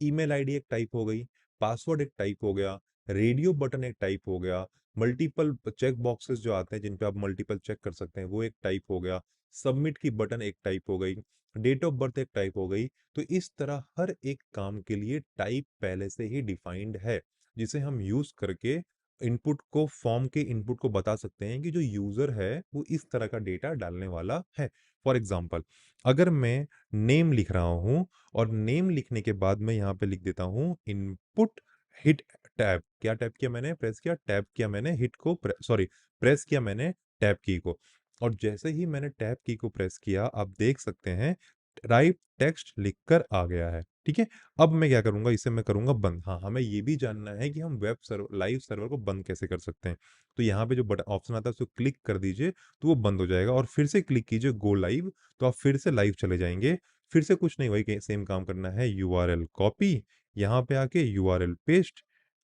ईमेल आईडी एक टाइप हो गई, पासवर्ड एक टाइप हो गया, रेडियो बटन एक टाइप हो गया, मल्टीपल चेक बॉक्सेस जो आते हैं जिन पे आप मल्टीपल चेक कर सकते हैं वो एक टाइप हो गया, सबमिट की बटन एक टाइप हो गई, डेट ऑफ बर्थ एक टाइप हो गई। तो इस तरह हर एक काम के लिए टाइप पहले से ही डिफाइंड है, जिसे हम यूज करके इनपुट को, फॉर्म के इनपुट को बता सकते हैं कि जो यूजर है वो इस तरह का डेटा डालने वाला है। फॉर एग्जाम्पल, अगर मैं नेम लिख रहा हूं और नेम लिखने के बाद मैं यहाँ पे लिख देता हूँ इनपुट हिट टैब, क्या टैब किया मैंने, प्रेस किया, टैब किया मैंने, हिट को सॉरी, प्रेस किया मैंने टैब की को, और जैसे ही मैंने टैब की को प्रेस किया आप देख सकते हैं राइट टेक्स्ट लिखकर आ गया है। ठीक है, अब मैं क्या करूंगा, इसे मैं करूंगा बंद। हाँ, हमें ये भी जानना है कि हम वेब सर्वर, लाइव सर्वर को बंद कैसे कर सकते हैं। तो यहाँ पे जो बटन ऑप्शन आता है उसको क्लिक कर दीजिए तो वो बंद हो जाएगा, और फिर से क्लिक कीजिए गो लाइव, तो आप फिर से लाइव चले जाएंगे। फिर से कुछ नहीं, वही सेम काम करना है, यूआरएल कॉपी, यहाँ पे आके यूआरएल पेस्ट,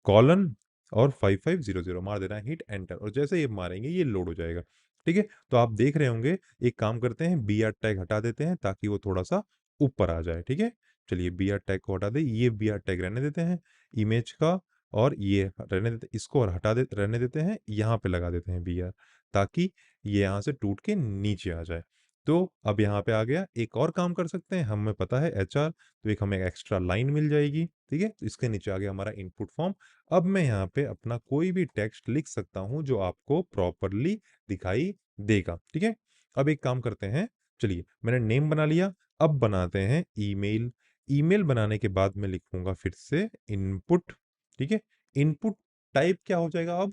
कॉलन और 5500 मार देना है, हिट एंटर, और जैसे ये मारेंगे ये लोड हो जाएगा। ठीक है, तो आप देख रहे होंगे, एक काम करते हैं बी आर टैग हटा देते हैं ताकि वो थोड़ा सा ऊपर आ जाए। ठीक है, चलिए बी आर टैग को हटा दे, ये बी आर टैग रहने देते हैं इमेज का, और ये रहने देते, इसको और हटा दे रहने देते हैं, यहाँ पे लगा देते हैं बी आर, ताकि ये यहाँ से टूट के नीचे आ जाए। तो अब यहाँ पे आ गया। एक और काम कर सकते हैं, हमें पता है एचआर, तो एक हमें एक्स्ट्रा लाइन मिल जाएगी। ठीक है, तो इसके नीचे आ गया हमारा इनपुट फॉर्म। अब मैं यहाँ पे अपना कोई भी टेक्स्ट लिख सकता हूँ जो आपको प्रॉपरली दिखाई देगा। ठीक है, अब एक काम करते हैं, चलिए मैंने नेम बना लिया, अब बनाते हैं ईमेल। ईमेल बनाने के बाद मैं लिखूंगा फिर से इनपुट। ठीक है, इनपुट टाइप क्या हो जाएगा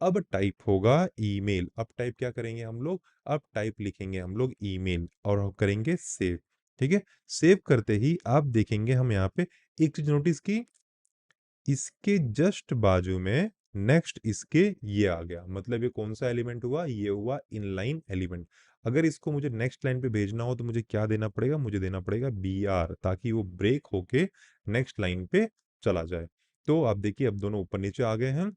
अब टाइप होगा ईमेल। अब टाइप क्या करेंगे हम लोग, अब टाइप लिखेंगे हम लोग ईमेल, और हम करेंगे सेव। ठीक है, सेव करते ही आप देखेंगे हम यहाँ पे एक चीज नोटिस की, इसके जस्ट बाजू में नेक्स्ट इसके ये आ गया, मतलब ये कौन सा एलिमेंट हुआ, ये हुआ इनलाइन एलिमेंट। अगर इसको मुझे नेक्स्ट लाइन पे भेजना हो तो मुझे क्या देना पड़ेगा, मुझे देना पड़ेगा बी आर, ताकि वो ब्रेक होके नेक्स्ट लाइन पे चला जाए। तो आप देखिए अब दोनों ऊपर नीचे आ गए हैं।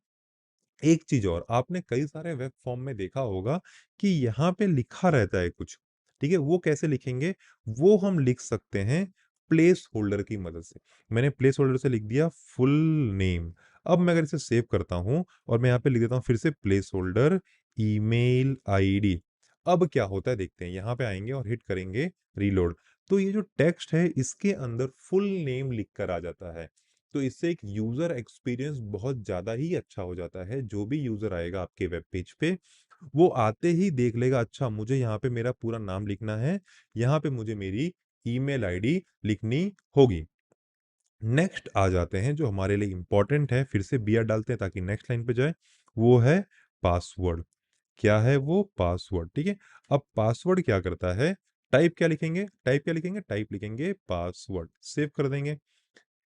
एक चीज और, आपने कई सारे वेब फॉर्म में देखा होगा कि यहाँ पे लिखा रहता है कुछ। ठीक है, वो कैसे लिखेंगे, वो हम लिख सकते हैं प्लेस होल्डर की मदद से। मैंने प्लेस होल्डर से लिख दिया फुल नेम। अब मैं अगर इसे सेव करता हूं और मैं यहाँ पे लिख देता हूँ फिर से प्लेस होल्डर ईमेल आईडी, अब क्या होता है देखते हैं। यहाँ पे आएंगे और हिट करेंगे रीलोड, तो ये जो टेक्स्ट है इसके अंदर फुल नेम लिख कर आ जाता है। तो इससे एक यूजर एक्सपीरियंस बहुत ज्यादा ही अच्छा हो जाता है। जो भी यूजर आएगा आपके वेब पेज पे वो आते ही देख लेगा, अच्छा मुझे यहाँ पे मेरा पूरा नाम लिखना है, यहाँ पे मुझे मेरी ईमेल आईडी लिखनी होगी। नेक्स्ट आ जाते हैं जो हमारे लिए इंपॉर्टेंट है, फिर से बी आर डालते हैं ताकि नेक्स्ट लाइन पे जाए, वो है पासवर्ड। क्या है वो, पासवर्ड। ठीक है, अब पासवर्ड क्या करता है, टाइप क्या लिखेंगे, टाइप क्या लिखेंगे, टाइप लिखेंगे पासवर्ड, सेव कर देंगे।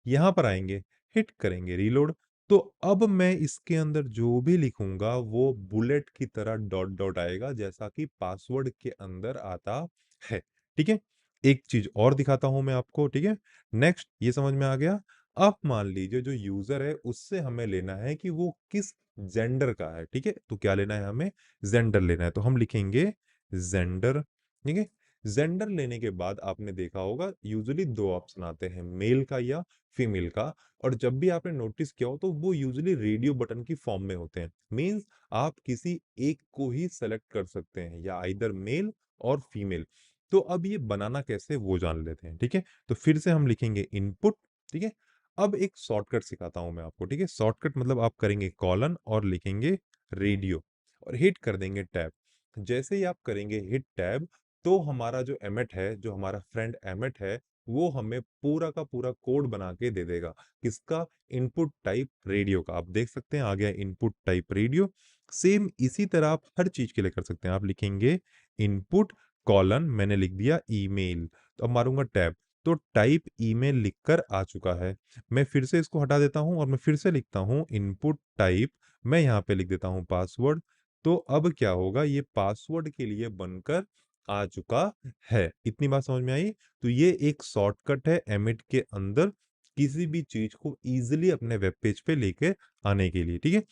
यहाँ पर आएंगे, हिट करेंगे रीलोड, तो अब मैं इसके अंदर जो भी लिखूंगा वो बुलेट की तरह डॉट डॉट आएगा, जैसा कि पासवर्ड के अंदर आता है। ठीक है, एक चीज और दिखाता हूं मैं आपको। ठीक है, नेक्स्ट ये समझ में आ गया। अब मान लीजिए जो यूजर है उससे हमें लेना है कि वो किस जेंडर का है। ठीक है, तो क्या लेना है हमें, जेंडर लेना है, तो हम लिखेंगे जेंडर। ठीक है, जेंडर लेने के बाद आपने देखा होगा यूजुअली दो ऑप्शन आते हैं, मेल का या फीमेल का। और जब भी आपने नोटिस किया हो तो वो यूजुअली रेडियो बटन की फॉर्म में होते हैं। मींस आप किसी एक को ही सेलेक्ट कर सकते हैं, या आइदर मेल और फीमेल। तो अब ये बनाना कैसे वो जान लेते हैं। ठीक है, तो फिर से हम लिखेंगे इनपुट। ठीक है, अब एक शॉर्टकट सिखाता हूं मैं आपको। ठीक है, शॉर्टकट मतलब आप करेंगे कॉलन और लिखेंगे रेडियो, और हिट कर देंगे टैब। जैसे ही आप करेंगे हिट टैब, तो हमारा जो एमिट है, जो हमारा फ्रेंड एमिट है, वो हमें पूरा का पूरा कोड बना के दे देगा। किसका? इनपुट टाइप रेडियो का। आप देख सकते हैं आ गया इनपुट टाइप रेडियो। सेम इसी तरह आप हर चीज के लिए कर सकते हैं। आप लिखेंगे इनपुट कॉलन, मैंने लिख दिया ईमेल, तो अब मारूंगा टैब, तो टाइप ईमेल लिखकर आ चुका है। मैं फिर से इसको हटा देता हूं और मैं फिर से लिखता हूं इनपुट टाइप, मैं यहाँ पे लिख देता हूं पासवर्ड। तो अब क्या होगा, ये पासवर्ड के लिए बनकर आ चुका है। इतनी बात समझ में आई? तो ये एक शॉर्टकट है एमिट के अंदर किसी भी चीज को इजीली अपने वेब पेज पे लेके आने के लिए, ठीक है।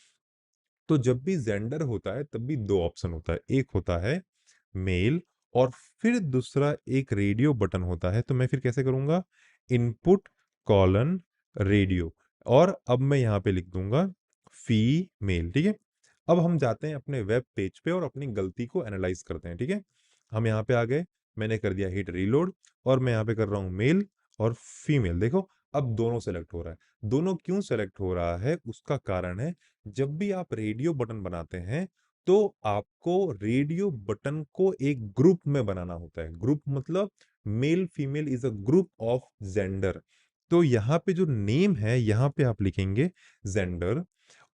तो जब भी जेंडर होता है तब भी दो ऑप्शन होता है, एक होता है मेल और फिर दूसरा एक रेडियो बटन होता है। तो मैं फिर कैसे करूंगा, इनपुट कॉलन रेडियो, और अब मैं यहाँ पे लिख दूंगा फीमेल, ठीक है। अब हम जाते हैं अपने वेब पेज पे और अपनी गलती को एनालाइज करते हैं, ठीक है। हम यहाँ पे आ गए, मैंने कर दिया हिट रीलोड और मैं यहाँ पे कर रहा हूँ मेल और फीमेल। देखो अब दोनों सेलेक्ट हो रहा है। दोनों क्यों सेलेक्ट हो रहा है, उसका कारण है, जब भी आप रेडियो बटन बनाते हैं तो आपको रेडियो बटन को एक ग्रुप में बनाना होता है। ग्रुप मतलब male female is a group of gender. तो यहाँ पे जो नेम है यहाँ पे आप लिखेंगे जेंडर,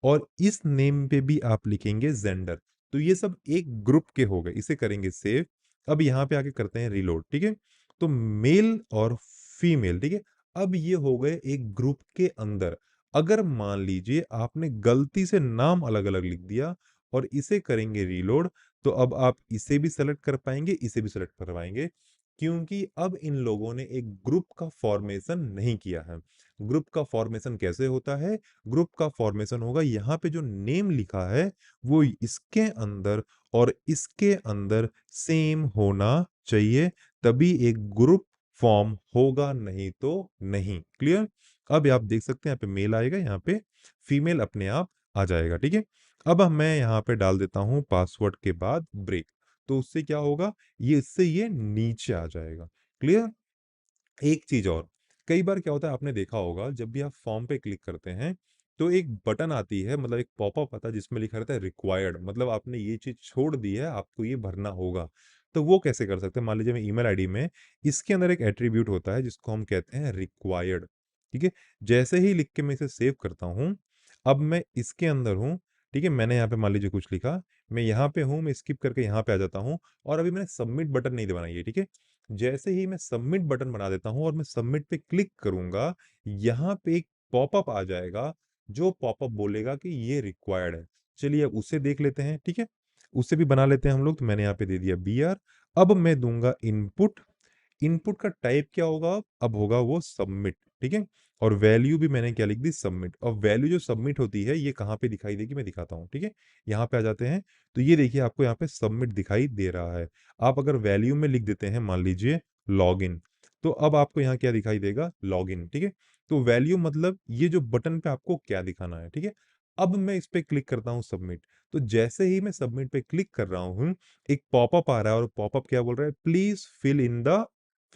और इस नेम पे भी आप लिखेंगे जेंडर। तो ये सब एक ग्रुप के हो गए, इसे करेंगे सेव। अब यहाँ पे आके करते हैं रीलोड, ठीक है। तो मेल और फीमेल, ठीक है, अब ये हो गए एक ग्रुप के अंदर। अगर मान लीजिए आपने गलती से नाम अलग अलग लिख दिया और इसे करेंगे रीलोड, तो अब आप इसे भी सेलेक्ट कर पाएंगे, इसे भी सेलेक्ट कर पाएंगे, क्योंकि अब इन लोगों ने एक ग्रुप का फॉर्मेशन नहीं किया है। ग्रुप का फॉर्मेशन कैसे होता है? ग्रुप का फॉर्मेशन होगा, यहाँ पे जो नेम लिखा है वो इसके अंदर और इसके अंदर सेम होना चाहिए, तभी एक ग्रुप फॉर्म होगा, नहीं तो नहीं। क्लियर? अब आप देख सकते हैं यहाँ पे मेल आएगा, यहाँ पे फीमेल अपने आप आ जाएगा, ठीक है। अब मैं यहाँ पे डाल देता हूँ पासवर्ड के बाद ब्रेक, तो उससे क्या होगा, ये इससे ये नीचे आ जाएगा। क्लियर? एक चीज और, कई बार क्या होता है आपने देखा होगा, जब भी आप फॉर्म पे क्लिक करते हैं तो एक बटन आती है, मतलब एक पॉपअप आता है जिसमें लिखा रहता है रिक्वायर्ड, मतलब आपने ये चीज छोड़ दी है, आपको ये भरना होगा। तो वो कैसे कर सकते हैं? मान लीजिए मैं ईमेल आईडी में, इसके अंदर एक एट्रीब्यूट होता है जिसको हम कहते हैं रिक्वायर्ड, ठीक है। जैसे ही लिख के मैं इसे सेव करता हूँ, अब मैं इसके अंदर हूँ, ठीक है। मैंने यहाँ पे मान लीजिए कुछ लिखा, मैं यहाँ पे हूँ, मैं स्किप करके यहाँ पे आ जाता हूँ, और अभी मैंने सबमिट बटन नहीं दबाना है, ठीक है। जैसे ही मैं सबमिट बटन बना देता हूं और मैं सबमिट पे क्लिक करूंगा, यहां पे एक पॉपअप आ जाएगा, जो पॉपअप बोलेगा कि ये रिक्वायर्ड है। चलिए अब उसे देख लेते हैं, ठीक है। उसे भी बना लेते हैं हम लोग। तो मैंने यहाँ पे दे दिया BR। अब मैं दूंगा इनपुट। इनपुट का टाइप क्या होगा? अब होगा वो सबमिट, ठीक है। और वैल्यू भी मैंने क्या लिख दी? सबमिट। और वैल्यू जो सबमिट होती है ये कहाँ पे दिखाई देगी, मैं दिखाता हूँ, ठीक है। यहाँ पे आ जाते हैं, तो ये देखिए आपको यहाँ पे सबमिट दिखाई दे रहा है। आप अगर वैल्यू में लिख देते हैं मान लीजिए लॉगिन, तो अब आपको यहाँ क्या दिखाई देगा? लॉगिन, ठीक है। तो वैल्यू मतलब ये जो बटन पे आपको क्या दिखाना है, ठीक है। अब मैं इस पे क्लिक करता हूँ सबमिट। तो जैसे ही मैं सबमिट पे क्लिक कर रहा हूँ, एक पॉपअप आ रहा है, और पॉपअप क्या बोल रहा है? प्लीज फिल इन द,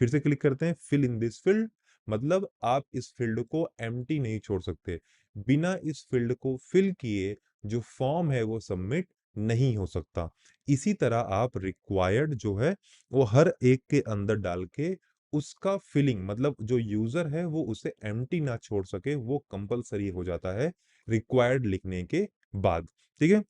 फिर से क्लिक करते हैं, फिल इन दिस फील्ड, मतलब आप इस फील्ड को एम्प्टी नहीं छोड़ सकते। बिना इस फील्ड को फिल किए जो फॉर्म है वो सबमिट नहीं हो सकता। इसी तरह आप रिक्वायर्ड जो है वो हर एक के अंदर डाल के उसका फिलिंग, मतलब जो यूजर है वो उसे एम्प्टी ना छोड़ सके, वो कंपलसरी हो जाता है रिक्वायर्ड लिखने के बाद, ठीक है।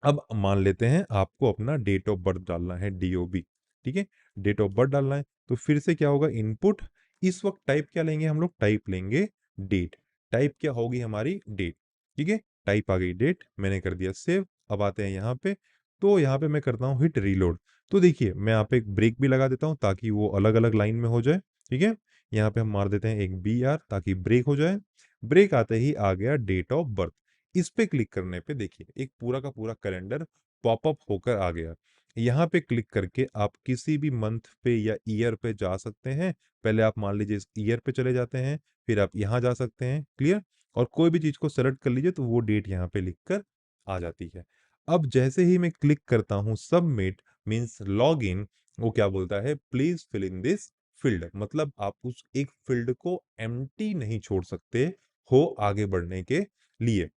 अब मान लेते हैं आपको अपना डेट ऑफ बर्थ डालना है, DOB, ठीक है। डेट ऑफ बर्थ डालना है, तो फिर से क्या होगा? इनपुट। इस वक्त टाइप क्या लेंगे हम लोग? टाइप लेंगे डेट। टाइप क्या होगी हमारी? डेट, ठीक है। टाइप आ गई डेट, मैंने कर दिया सेव। अब आते हैं यहाँ पे, तो यहाँ पे मैं करता हूँ हिट रीलोड। तो देखिए मैं यहाँ पे एक ब्रेक भी लगा देता हूँ ताकि वो अलग अलग लाइन में हो जाए, ठीक है। यहाँ पे हम मार देते हैं एक BR ताकि ब्रेक हो जाए। ब्रेक आते ही आ गया डेट ऑफ बर्थ। इस पे क्लिक करने पे देखिए एक पूरा का पूरा कैलेंडर पॉपअप होकर आ गया। यहाँ पे क्लिक करके आप किसी भी मंथ पे या ईयर पे जा सकते हैं। पहले आप मान लीजिए इस ईयर पे चले जाते हैं, फिर आप यहाँ जा सकते हैं। क्लियर? और कोई भी चीज को सेलेक्ट कर लीजिए तो वो डेट यहाँ पे लिख कर आ जाती है। अब जैसे ही मैं क्लिक करता हूँ सबमिट मीन्स लॉग इन, वो क्या बोलता है? Please fill in this field, मतलब आप उस एक फील्ड को एम्प्टी नहीं छोड़ सकते हो आगे बढ़ने के लिए।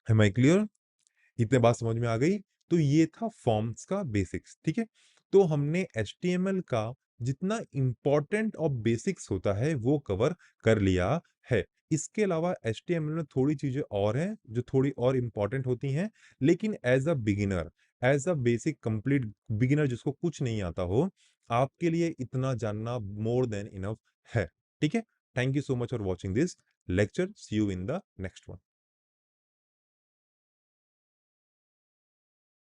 Am I clear? इतने बात समझ में आ गई? तो ये था फॉर्म्स का बेसिक्स, ठीक है? तो हमने एचटीएमएल का जितना इम्पोर्टेंट और बेसिक्स होता है वो कवर कर लिया है। इसके अलावा एचटीएमएल में थोड़ी चीज़ें और हैं जो थोड़ी और इम्पोर्टेंट होती हैं, लेकिन as a beginner, as a basic complete beginner जिसको कुछ नहीं आता हो, आपके लिए इतना जानना मोर देन इनफ है। ठीक है? Thank you so much for watching this lecture. See you in the next one.